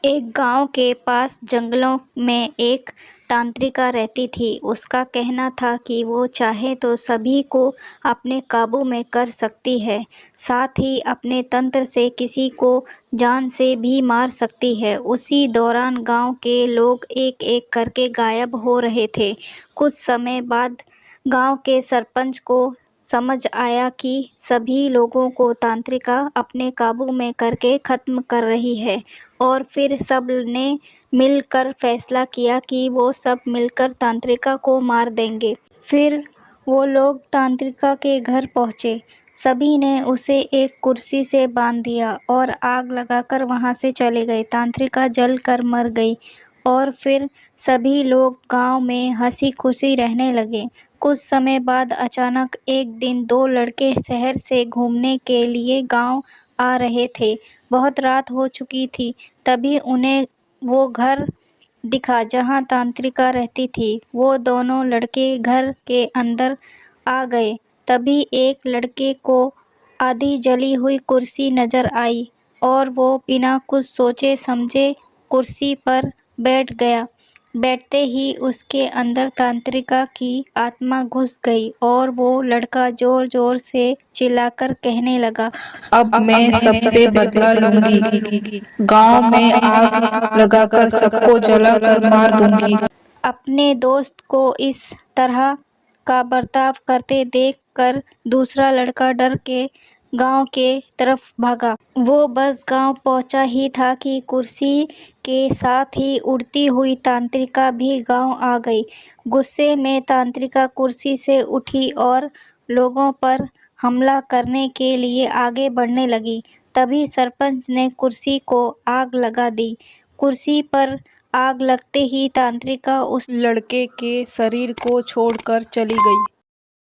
एक गांव के पास जंगलों में एक तांत्रिका रहती थी। उसका कहना था कि वो चाहे तो सभी को अपने काबू में कर सकती है, साथ ही अपने तंत्र से किसी को जान से भी मार सकती है। उसी दौरान गांव के लोग एक-एक करके गायब हो रहे थे। कुछ समय बाद गांव के सरपंच को समझ आया कि सभी लोगों को तांत्रिका अपने काबू में करके ख़त्म कर रही है, और फिर सब ने मिलकर फैसला किया कि वो सब मिलकर तांत्रिका को मार देंगे। फिर वो लोग तांत्रिका के घर पहुँचे। सभी ने उसे एक कुर्सी से बांध दिया और आग लगाकर वहाँ से चले गए। तांत्रिका जल कर मर गई और फिर सभी लोग गांव में हंसी खुशी रहने लगे। कुछ समय बाद अचानक एक दिन दो लड़के शहर से घूमने के लिए गांव आ रहे थे। बहुत रात हो चुकी थी। तभी उन्हें वो घर दिखा जहाँ तांत्रिका रहती थी। वो दोनों लड़के घर के अंदर आ गए। तभी एक लड़के को आधी जली हुई कुर्सी नजर आई और वो बिना कुछ सोचे समझे कुर्सी पर बैठ गया। बैठते ही उसके अंदर तांत्रिका की आत्मा घुस गई और वो लड़का जोर जोर से चिल्लाकर कहने लगा, अब मैं सबसे बदला लूंगी। गांव में आग लगाकर सबको जलाकर मार दूंगी। अपने दोस्त को इस तरह का बर्ताव करते देखकर दूसरा लड़का डर के गांव के तरफ भागा। वो बस गांव पहुंचा ही था कि कुर्सी के साथ ही उड़ती हुई तांत्रिका भी गांव आ गई। गुस्से में तांत्रिका कुर्सी से उठी और लोगों पर हमला करने के लिए आगे बढ़ने लगी। तभी सरपंच ने कुर्सी को आग लगा दी। कुर्सी पर आग लगते ही तांत्रिका उस लड़के के शरीर को छोड़कर चली गई।